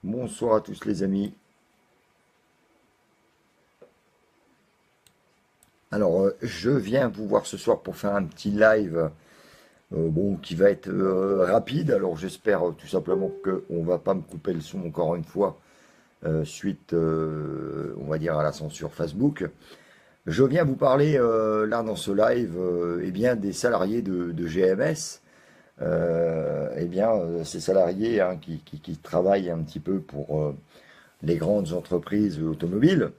Bonsoir à tous les amis. Alors, je viens vous voir ce soir pour faire un petit live, bon, qui va être rapide. Alors, j'espère tout simplement qu'on va pas me couper le son encore une fois, suite, on va dire, à la censure Facebook. Je viens vous parler là dans ce live, eh bien, des salariés de GMS. Ces salariés hein, qui travaillent un petit peu pour les grandes entreprises automobiles.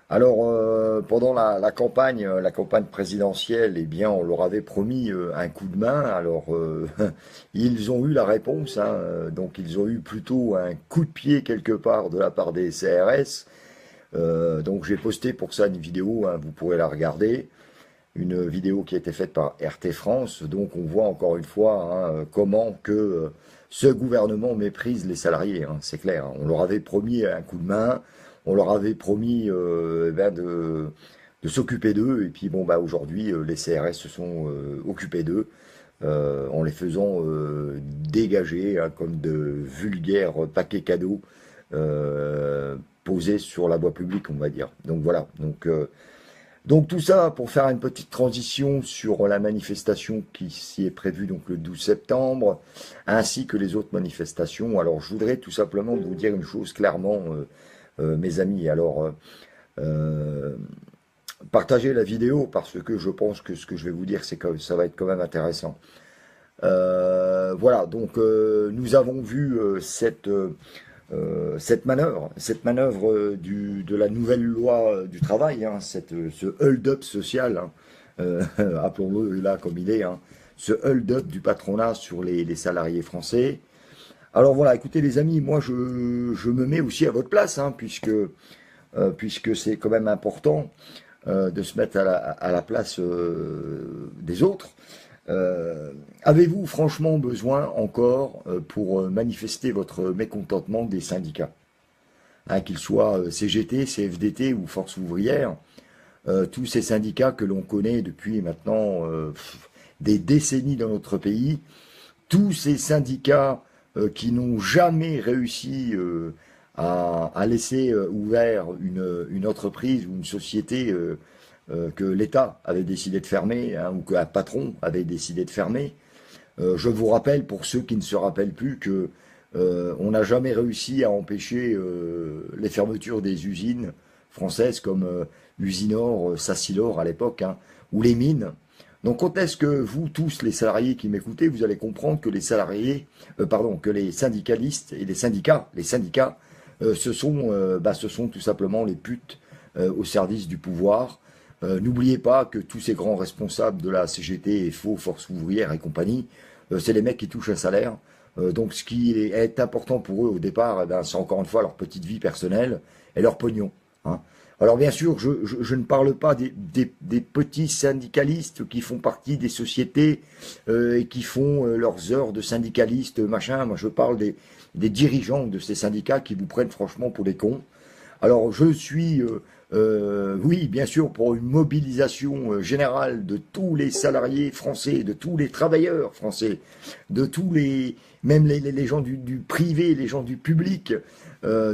Alors, pendant la campagne présidentielle, eh bien, on leur avait promis un coup de main. Alors, ils ont eu la réponse, hein, donc ils ont eu plutôt un coup de pied quelque part de la part des CRS. Donc, j'ai posté pour ça une vidéo, hein, vous pourrez la regarder, une vidéo qui a été faite par RT France. Donc, on voit encore une fois hein, comment que ce gouvernement méprise les salariés. Hein, c'est clair. Hein. On leur avait promis un coup de main. On leur avait promis de s'occuper d'eux, et puis bon bah aujourd'hui les CRS se sont occupés d'eux en les faisant dégager hein, comme de vulgaires paquets cadeaux posés sur la voie publique, on va dire. Donc voilà. Donc tout ça pour faire une petite transition sur la manifestation qui s'y est prévue donc le 12 septembre, ainsi que les autres manifestations. Alors je voudrais tout simplement vous dire une chose clairement. Mes amis, alors partagez la vidéo parce que je pense que ce que je vais vous dire, c'est que ça va être quand même intéressant. Voilà, donc nous avons vu cette manœuvre de la nouvelle loi du travail, hein, ce hold-up social, hein, appelons-le là comme il est, hein, ce hold-up du patronat sur les salariés français. Alors voilà, écoutez les amis, moi je me mets aussi à votre place, hein, puisque c'est quand même important de se mettre à la place des autres. Avez-vous franchement besoin encore pour manifester votre mécontentement des syndicats, hein, qu'ils soient CGT, CFDT ou Force ouvrière, tous ces syndicats que l'on connaît depuis maintenant des décennies dans notre pays, tous ces syndicats qui n'ont jamais réussi à laisser ouvert une entreprise ou une société que l'État avait décidé de fermer hein, ou qu'un patron avait décidé de fermer. Je vous rappelle, pour ceux qui ne se rappellent plus, que on n'a jamais réussi à empêcher les fermetures des usines françaises comme Usinor, Sassilor à l'époque, hein, ou les mines. Donc quand est-ce que vous tous les salariés qui m'écoutez, vous allez comprendre que les salariés, que les syndicalistes et les syndicats, ce sont tout simplement les putes au service du pouvoir. N'oubliez pas que tous ces grands responsables de la CGT, FO, Force ouvrière et compagnie, c'est les mecs qui touchent un salaire. Donc ce qui est important pour eux au départ, c'est encore une fois leur petite vie personnelle et leur pognon. Hein. Alors bien sûr, je ne parle pas des petits syndicalistes qui font partie des sociétés et qui font leurs heures de syndicalistes, machin. Moi, je parle des dirigeants de ces syndicats qui vous prennent franchement pour des cons. Alors je suis, oui, bien sûr, pour une mobilisation générale de tous les salariés français, de tous les travailleurs français, de tous même les gens du privé, les gens du public.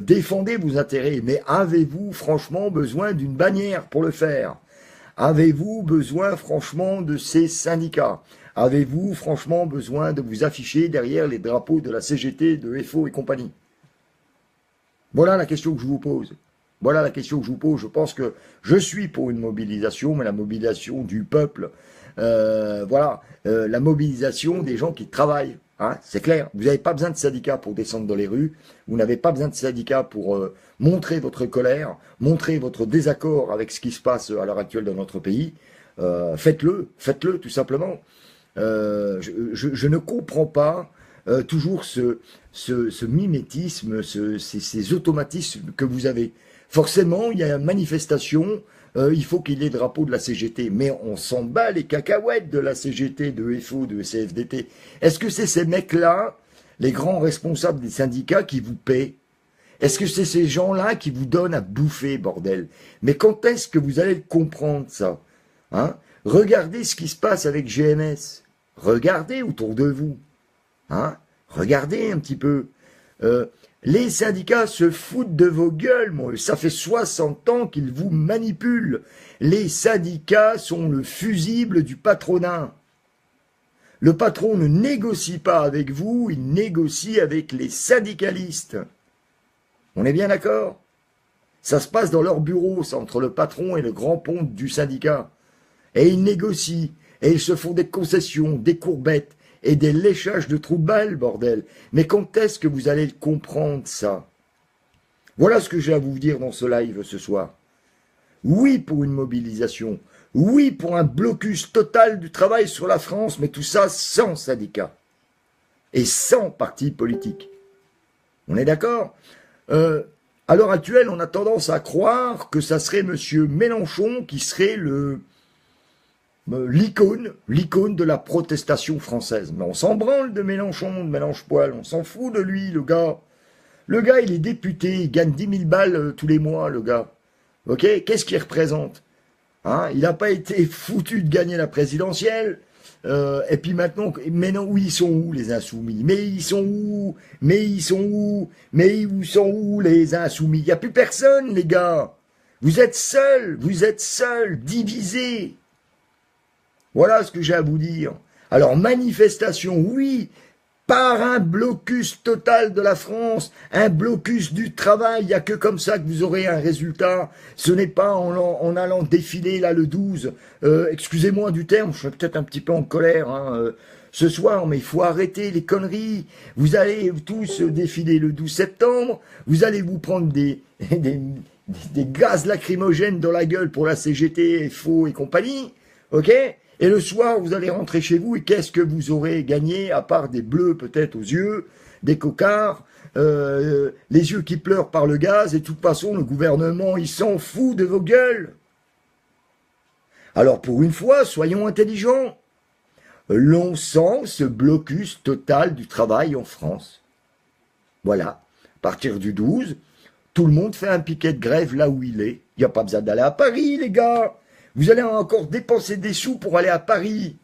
Défendez vos intérêts, mais avez-vous franchement besoin d'une bannière pour le faire? Avez-vous besoin franchement de ces syndicats? Avez-vous franchement besoin de vous afficher derrière les drapeaux de la CGT, de FO et compagnie? Voilà la question que je vous pose. Voilà la question que je vous pose. Je pense que je suis pour une mobilisation, mais la mobilisation du peuple. La mobilisation des gens qui travaillent. Hein, c'est clair. Vous n'avez pas besoin de syndicats pour descendre dans les rues. Vous n'avez pas besoin de syndicats pour montrer votre colère, montrer votre désaccord avec ce qui se passe à l'heure actuelle dans notre pays. Faites-le tout simplement. Je ne comprends pas toujours ce mimétisme, ces automatismes que vous avez. Forcément, il y a une manifestation, il faut qu'il y ait le drapeau de la CGT, mais on s'en bat les cacahuètes de la CGT, de FO, de CFDT. Est-ce que c'est ces mecs-là, les grands responsables des syndicats, qui vous paient? Est-ce que c'est ces gens-là qui vous donnent à bouffer, bordel? Mais quand est-ce que vous allez le comprendre, ça? Hein? Regardez ce qui se passe avec GMS. Regardez autour de vous. Hein? Regardez un petit peu. Les syndicats se foutent de vos gueules, moi. Ça fait 60 ans qu'ils vous manipulent. Les syndicats sont le fusible du patronat. Le patron ne négocie pas avec vous, il négocie avec les syndicalistes. On est bien d'accord? Ça se passe dans leur bureau, c'est entre le patron et le grand ponte du syndicat. Et ils négocient, et ils se font des concessions, des courbettes, et des léchages de trous de balles, bordel. Mais quand est-ce que vous allez comprendre ça? Voilà ce que j'ai à vous dire dans ce live ce soir. Oui pour une mobilisation, oui pour un blocus total du travail sur la France, mais tout ça sans syndicat et sans parti politique. On est d'accord? À l'heure actuelle, on a tendance à croire que ça serait Monsieur Mélenchon qui serait l'icône de la protestation française. Mais on s'en branle de Mélenchon, de Mélenche-Poil, on s'en fout de lui, le gars. Le gars, il est député, il gagne 10 000 balles tous les mois, le gars. Ok? Qu'est-ce qu'il représente? Hein? Il n'a pas été foutu de gagner la présidentielle. Et puis maintenant, oui, ils sont où les insoumis? Mais ils sont où? Mais ils sont où? Mais où sont où les insoumis? Il n'y a plus personne, les gars. Vous êtes seuls, divisés. Voilà ce que j'ai à vous dire. Alors, manifestation, oui, par un blocus total de la France, un blocus du travail. Il n'y a que comme ça que vous aurez un résultat. Ce n'est pas en allant défiler là le 12. Excusez-moi du terme, je suis peut-être un petit peu en colère ce soir, mais il faut arrêter les conneries. Vous allez tous défiler le 12 septembre. Vous allez vous prendre des gaz lacrymogènes dans la gueule pour la CGT, FO et compagnie. Ok? Et le soir, vous allez rentrer chez vous et qu'est-ce que vous aurez gagné, à part des bleus peut-être aux yeux, des cocards, les yeux qui pleurent par le gaz, et de toute façon, le gouvernement, il s'en fout de vos gueules. Alors pour une fois, soyons intelligents. L'on sent ce blocus total du travail en France. Voilà. À partir du 12, tout le monde fait un piquet de grève là où il est. Il n'y a pas besoin d'aller à Paris, les gars. Vous allez encore dépenser des sous pour aller à Paris,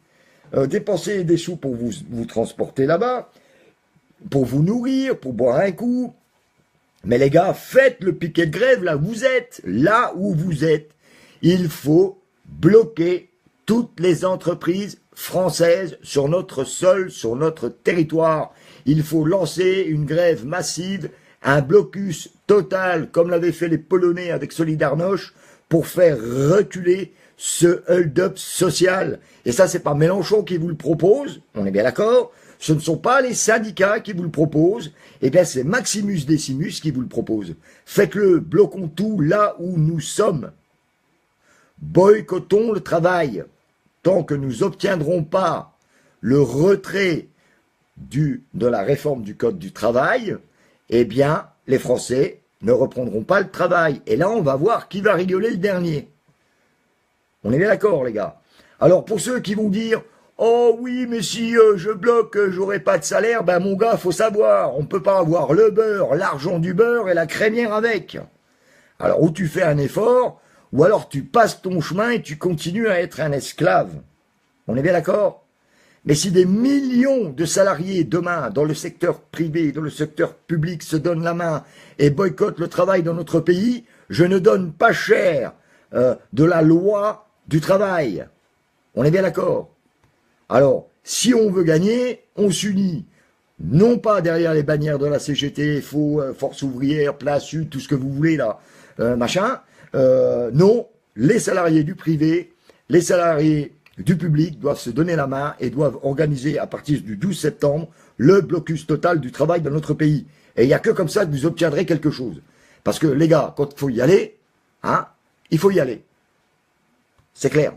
dépenser des sous pour vous transporter là-bas, pour vous nourrir, pour boire un coup. Mais les gars, faites le piquet de grève là où vous êtes. Il faut bloquer toutes les entreprises françaises sur notre sol, sur notre territoire. Il faut lancer une grève massive, un blocus total, comme l'avaient fait les Polonais avec Solidarność, pour faire reculer ce hold-up social. Et ça, c'est pas Mélenchon qui vous le propose, on est bien d'accord. Ce ne sont pas les syndicats qui vous le proposent, eh bien c'est Maximus Decimus qui vous le propose. Faites-le, bloquons tout là où nous sommes. Boycottons le travail. Tant que nous n'obtiendrons pas le retrait de la réforme du Code du travail, eh bien, les Français ne reprendront pas le travail. Et là, on va voir qui va rigoler le dernier. On est bien d'accord, les gars. Alors, pour ceux qui vont dire « Oh oui, mais si je bloque, j'aurai pas de salaire », ben mon gars, faut savoir, on peut pas avoir le beurre, l'argent du beurre et la crémière avec. Alors, ou tu fais un effort, ou alors tu passes ton chemin et tu continues à être un esclave. On est bien d'accord? Mais si des millions de salariés demain, dans le secteur privé, dans le secteur public, se donnent la main et boycottent le travail dans notre pays, je ne donne pas cher de la loi du travail. On est bien d'accord? Alors, si on veut gagner, on s'unit. Non pas derrière les bannières de la CGT, FO, Force ouvrière, Place Sud, tout ce que vous voulez là, machin. Non, les salariés du privé, les salariés du public doivent se donner la main et doivent organiser à partir du 12 septembre le blocus total du travail dans notre pays. Et il n'y a que comme ça que vous obtiendrez quelque chose. Parce que les gars, quand il faut y aller, hein, il faut y aller. C'est clair.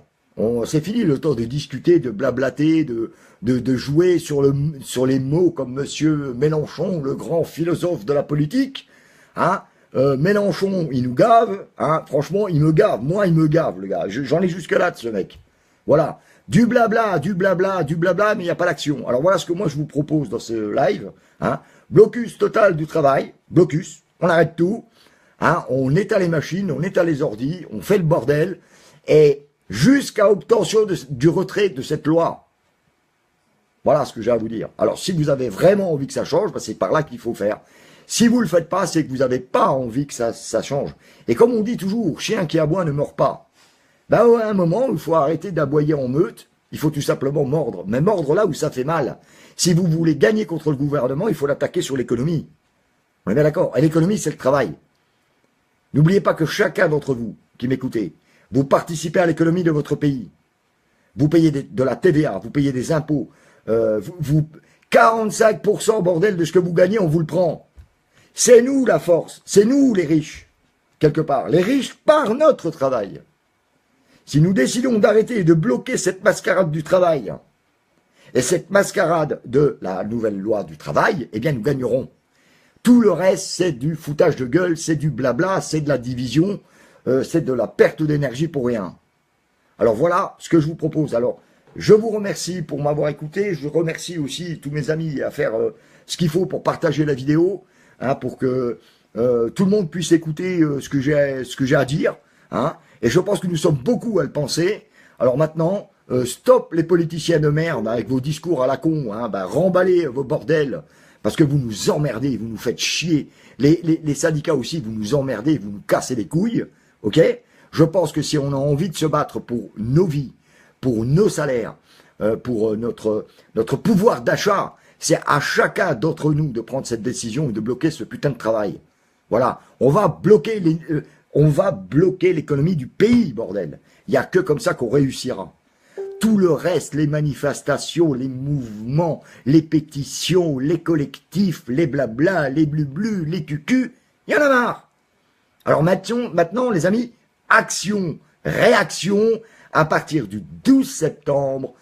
C'est fini le temps de discuter, de blablater, de jouer sur les mots comme Monsieur Mélenchon, le grand philosophe de la politique. Hein. Mélenchon, il nous gave. Hein. Franchement, il me gave. Moi, il me gave, le gars. J'en ai jusque-là de ce mec. Voilà. Du blabla, mais il n'y a pas d'action. Alors voilà ce que moi je vous propose dans ce live. Hein. Blocus total du travail. Blocus. On arrête tout. Hein. On éteint les machines, on éteint les ordis, on fait le bordel. Et jusqu'à obtention du retrait de cette loi. Voilà ce que j'ai à vous dire. Alors, si vous avez vraiment envie que ça change, ben c'est par là qu'il faut faire. Si vous le faites pas, c'est que vous n'avez pas envie que ça change. Et comme on dit toujours, chien qui aboie ne meurt pas. Ben ouais, à un moment, il faut arrêter d'aboyer en meute, il faut tout simplement mordre. Mais mordre là où ça fait mal. Si vous voulez gagner contre le gouvernement, il faut l'attaquer sur l'économie. On est bien d'accord. Et l'économie, c'est le travail. N'oubliez pas que chacun d'entre vous qui m'écoutez, vous participez à l'économie de votre pays. Vous payez de la TVA, vous payez des impôts. 45% bordel de ce que vous gagnez, on vous le prend. C'est nous la force, c'est nous les riches, quelque part. Les riches par notre travail. Si nous décidons d'arrêter et de bloquer cette mascarade du travail, et cette mascarade de la nouvelle loi du travail, eh bien nous gagnerons. Tout le reste, c'est du foutage de gueule, c'est du blabla, c'est de la division, c'est de la perte d'énergie pour rien. Alors voilà ce que je vous propose. Alors, je vous remercie pour m'avoir écouté. Je remercie aussi tous mes amis à faire ce qu'il faut pour partager la vidéo, hein, pour que tout le monde puisse écouter ce que j'ai à dire. Hein. Et je pense que nous sommes beaucoup à le penser. Alors maintenant, stop les politiciens de merde avec vos discours à la con. Hein, remballez vos bordels. Parce que vous nous emmerdez, vous nous faites chier. Les syndicats aussi, vous nous emmerdez, vous nous cassez les couilles. Ok ? Je pense que si on a envie de se battre pour nos vies, pour nos salaires, pour notre pouvoir d'achat, c'est à chacun d'entre nous de prendre cette décision et de bloquer ce putain de travail. Voilà, on va bloquer l'économie du pays, bordel. Il n'y a que comme ça qu'on réussira. Tout le reste, les manifestations, les mouvements, les pétitions, les collectifs, les blabla, les blu-blu, les cucu, il y en a marre. Alors maintenant, les amis, action, réaction, à partir du 12 septembre,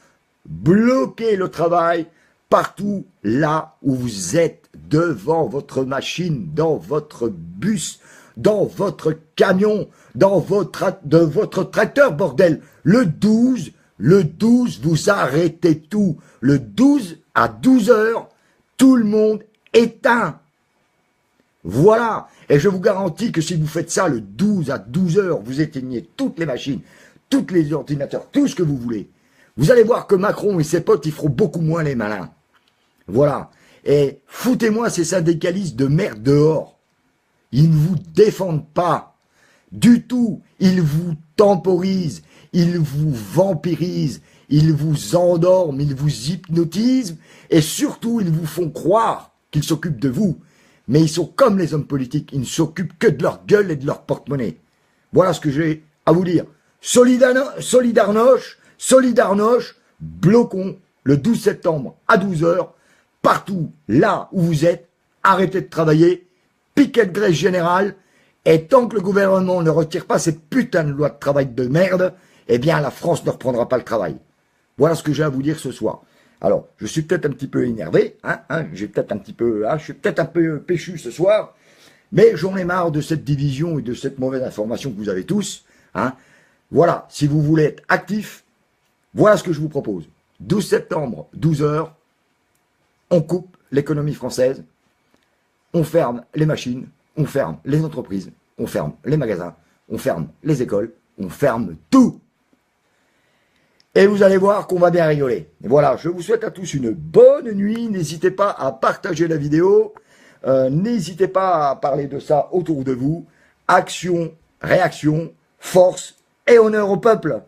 bloquez le travail partout là où vous êtes, devant votre machine, dans votre bus, dans votre camion, dans votre tracteur, bordel. Le 12, vous arrêtez tout. Le 12 à 12 heures, tout le monde éteint. Voilà. Et je vous garantis que si vous faites ça le 12 à 12 heures, vous éteignez toutes les machines, tous les ordinateurs, tout ce que vous voulez. Vous allez voir que Macron et ses potes, ils feront beaucoup moins les malins. Voilà. Et foutez-moi ces syndicalistes de merde dehors. Ils ne vous défendent pas du tout. Ils vous temporisent, ils vous vampirisent, ils vous endorment, ils vous hypnotisent et surtout, ils vous font croire qu'ils s'occupent de vous. Mais ils sont comme les hommes politiques, ils ne s'occupent que de leur gueule et de leur porte-monnaie. Voilà ce que j'ai à vous dire. Solidarnoche, bloquons le 12 septembre à 12 heures, partout là où vous êtes, arrêtez de travailler, piquet de grève générale, et tant que le gouvernement ne retire pas cette putain de loi de travail de merde, eh bien la France ne reprendra pas le travail. Voilà ce que j'ai à vous dire ce soir. Alors, je suis peut-être un petit peu énervé, je suis peut-être un peu péchu ce soir, mais j'en ai marre de cette division et de cette mauvaise information que vous avez tous. Voilà, si vous voulez être actif, voilà ce que je vous propose. 12 septembre, 12 heures, on coupe l'économie française, on ferme les machines, on ferme les entreprises, on ferme les magasins, on ferme les écoles, on ferme tout. Et vous allez voir qu'on va bien rigoler. Et voilà, je vous souhaite à tous une bonne nuit. N'hésitez pas à partager la vidéo. N'hésitez pas à parler de ça autour de vous. Action, réaction, force et honneur au peuple.